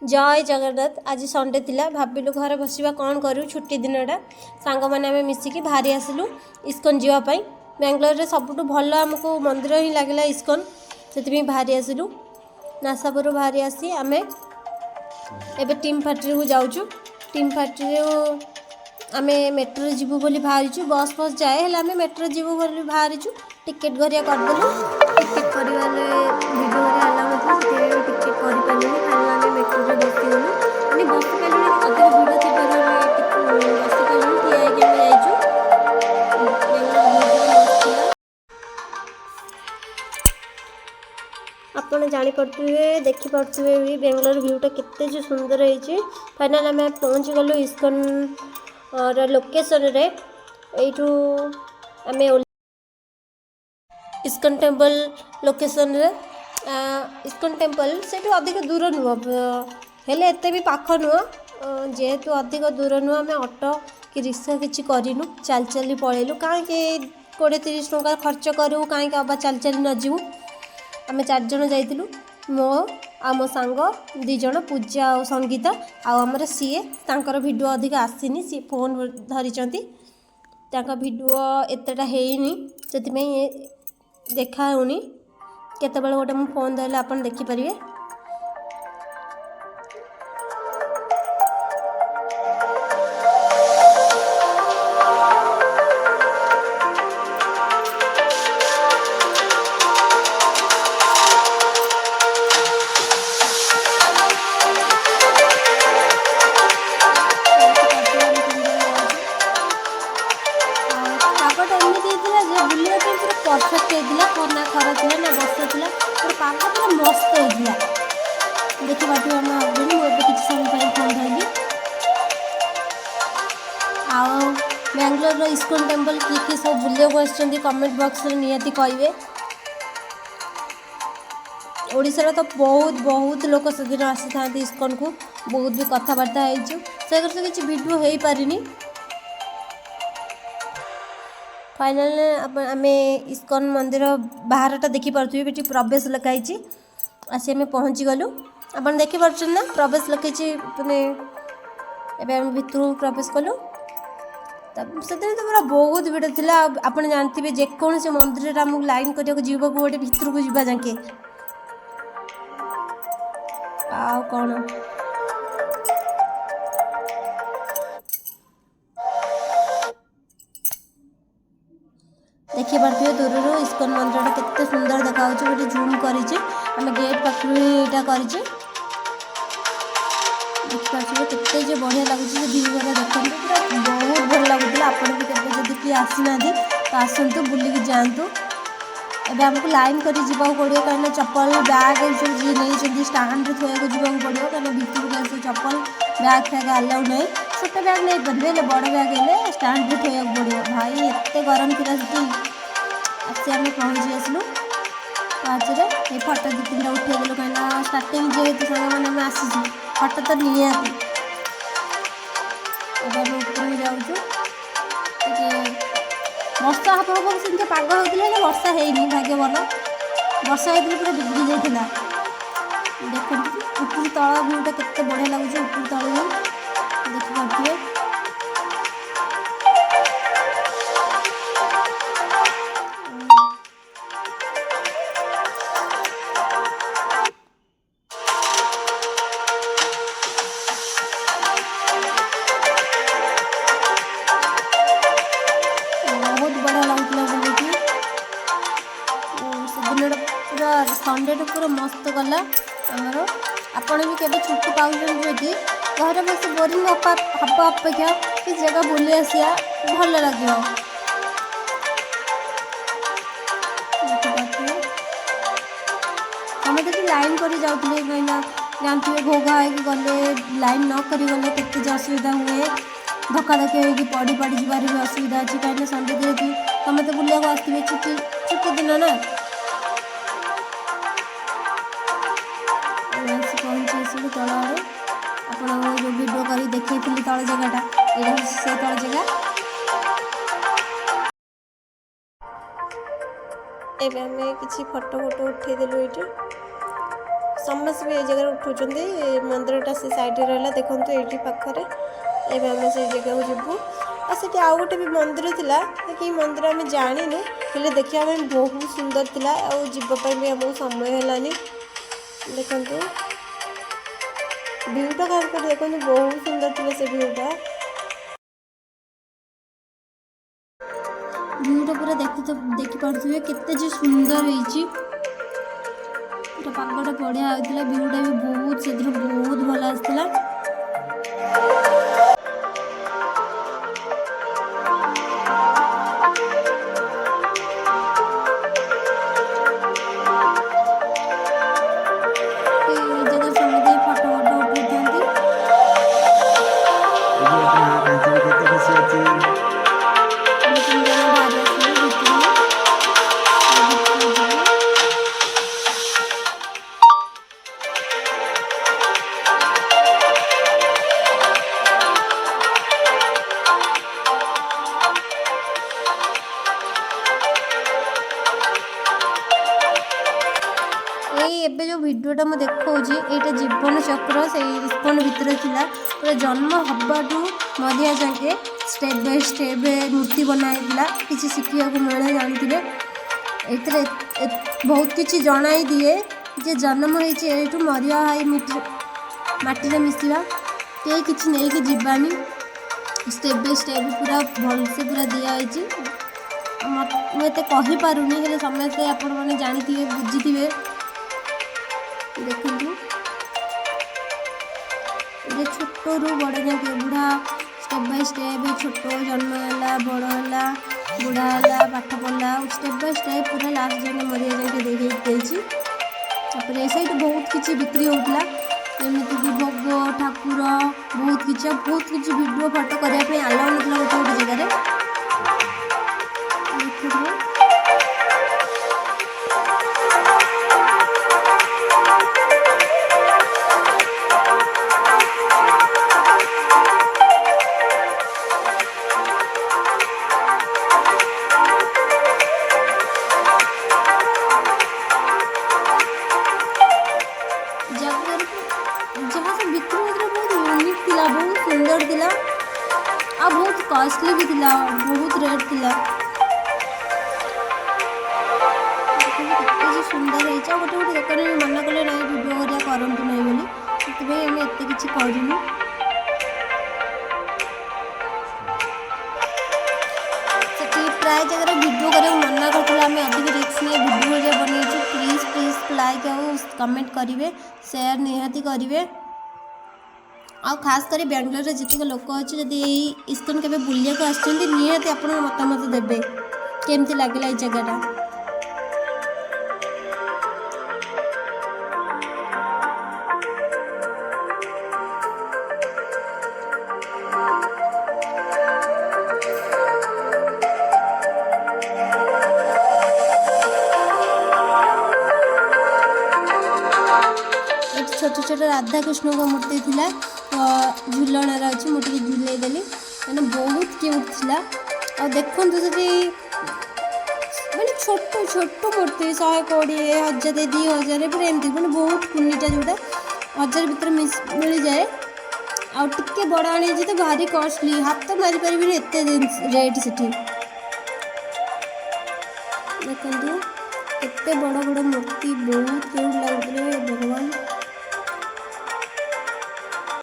जय जगन्नाथ। आज संडे थिला भाविलु घर बसिबा कौन करू छुट्टी दिनटा सांग माने आमे मिसिकी भारी आसिलु इस्कन जीवा पई। बेंगलोर रे सबुठु भल हमको मंदिर ही लागला इस्कन, सेति भारी आसिलु। नासापुर भारी आसी आमे एबे टीम फैक्ट्री को जाउछु। टीम फैक्ट्री आमे मेट्रो जीवु बोली भारीछु, बस बस जाए हेला आमे मेट्रो जीवु बोली भारीछु। टिकेट गरिया कर देलु। टिकेट करिवाले वीडियो रे आला मतलब से टिकेट करि पालिनी, खाली आमे मेट्रो रे बसि गलु। अनि बसि पालिनी अधिक भीड़ थिबार आमे बसि पालिनी, ठिया हेके आमे जाइछु। आपण जानी पड़ुवे देखि पड़ुवे भी बेंगलोर व्यूटा केते जो सुंदर है। फाइनल आम पहुँच गलु इस्कन लोकेशन रे। एठू आम इस्कन टेम्पल लोकेशन रे। इस्कन टेम्पल से अधिक दूर नुह हेले एते भी पाख नुह, जेहेतु अधिक दूर नुह आम ऑटो कि रिक्शा किसी करूँ, चल चली पलैलु। कहीं 20-30 टଙ୍କା खर्च करूँ, कहीं अब चल चली न जीवु। आम 4 जन जाइलु, मो आ मो सांग 2 जन पूजा और संगीता आमर सीए। तांकर वीडियो अधिक आसीनी, सी फोन धरी वीडियो एतटा हैनी, से देखा होनी। केतबेले गोटे मु फोन धरले आपन देखि परिवे। परफेक्ट होता ना खरा थी ना बस थी पाग पूरा मस्त होता। देखी पार्टी आम आगे मुझे किसी समय फोन धरली। बेंगलोर इस्कन टेम्पल किए सब बुलाक कमेंट बॉक्स में निहाती कहे। ओडिशा तो बहुत बहुत लोक से आसी था इस्कन को, बहुत भी कथबार्ता से किसी वीडियो हो पारिनी। फाइनल आम इस्कन मंदिर बाहरटा देखी पारे, ये प्रवेश लिखाई। आसी आम पहुँची गलु। आप देखी पार्छ ना प्रवेश लिखाई मैंने एवं भितर प्रवेश कलु। से तो पूरा बहुत भीड़ थी। आप जानते जेकोसी मंदिर आमको लाइन करने जीवा गोटे भितर को जीवा जाके आ कौन देखिए पार्थिव दूर इस्कन मंदिर केते सुंदर देखा गोटे जूम करें। गेट पाखु यहाँ कर देखिए जो बढ़िया लगुच व्यू वाला देखते पूरा बहुत भल लगुला। आपड़ भी जब किए आसी ना तो आसतु बुलिक जातु। एवं आमको लाइन कर पड़ो कहीं चप्पल बैग सब जी नहीं स्टाण्ड रे थोड़ा जावाक पड़ो, कहीं भितर को आस चप्पल बैग फैग आलाउ नहीं। छोट बैग नहीं पारे, बड़ बैग है स्टाण्ड रे थोड़ा पड़ो। भाई एत गरम थी आसी आम पहुँची आसलु पाचरे। ये फटो 2-3टा उठेदेलु कहीं स्टार्टिंग जेहेतु सांग मैंने आसीचु फटो तो निहाती। एवं ऊपर जाऊँ वर्षा हम सेमती पाग होता वर्षा है भाग्य भल। वर्षा होती पूरा बिगड़ी जाता। देखते ऊपर तल भ्यूटा केते बढ़िया लगुच। ऊपर तल देखी पारे पूरा संडे पूरा मस्त गला आमर। आपण भी केवे छुट्टी पाँगी घर बस बोरिंग हवा अपेक्षा कि जगह बुले आसा भल लगे। समझते लाइन कर जाते कहीं जानते घोघा हो गले लाइन न कर गले के असुविधा हुए। धक्काधक्की हो पड़ी पड़ी जबार भी असुविधा अच्छी कहीं संडे जेहतु समस्त बुलाक आसवे छुट्टी छुट्टी दिन ना। पहुँची आसलु तल आड़े। आप जो वीडियो कर देखी तल जगहटा ये से तल जगह। एवं किसी फटो फटो उठेदेलु ये समस्त भी ये जगह उठुचंदी मंदिरटा से साइड रहला देखंतु एठी पाखरे एबे हम से जगह को जिबू आ सेठी आ गोटे भी मंदिर थिला कि मंदिर हम जानिनु हेले देखिया में बहुत सुंदर थिला आ जिबा पर भी हमको समय हेलानी देखंतु व्यूटा कर देखंतु बहुत सुंदर थिला से व्यूटा पूरा देखी पारे केते सुंदर होइची पूरा पागटा बढ़िया होता व्यूटा भी बहुत से बहुत भल आसला जगह समझे फटो उठाते एबे जो वीडियोटा मुझे देखा यहाँ जीवन चक्र से इस्कन भितर थिला पूरा जन्म हबाठू मरिया जाके स्टेप बाय स्टेप मूर्ति बनाइला किसी शिखा मिले जानते ये बहुत किसी जनाई दिए जे जन्म होठू मरिया मटी मिसवा कई कि नहीं कि जीवानी स्टेप बाय स्टेप पूरा भलसे पूरा दिखाई मुझे कहीपरूनी हेल्ले समस्ते आपण मैंने जानी बुझी देखु ये छोट रू बड़ जाके बुढ़ा स्टेप बाय स्टेप छोट जन्म है बड़ है बुढ़ा है पाठ पढ़ला स्टेप बाय स्टेप पूरा लास्ट जाके मरिया जाके देखी सैठ बहुत किसी बिक्री होता जमीक भोग ठाकुर बहुत किसी वीडियो फोटो करने आलाउ ना गोटे गोटे जगह जहाँ से बिक्री होता बहुत यूनिक थिला बहुत सुंदर थिला आ बहुत कॉस्टली भी थिला बहुत रेट थिला सुंदर है गोटे गोटे दुकान में मना कले ना वीडियो करा करतु ना बोली आम एत कि करूँ प्राय जगह वीडियो करा मना करते आम अधिक रिस्क नहीं वीडियो बनई प्लीज लाइक और कमेंट करेंगे शेयर निहाती करेंगे आ खास कर बेंगलोर जितक लोक अच्छे जदि इस्कन के बुलिया को आसुँच निहाती आप मतामत देवे केमती लगे ये जगहटा छोट छोट राधा कृष्ण को मूर्ति थिला झुलणार अच्छी मुझे झुलई देली मैंने बहुत क्यूट थिला और देखु मैंने छोट छोट मूर्ति 120,000 2,000 पूरा एमती मैंने बहुत कुनीटा जोटा 1000 भर मिल जाए आगे बड़ आनी तो भारी कॉस्टली हाथ मारी पारि एत रेट से देखु केते बड़ बड़ मूर्ति बहुत क्यूट लगुले भगवान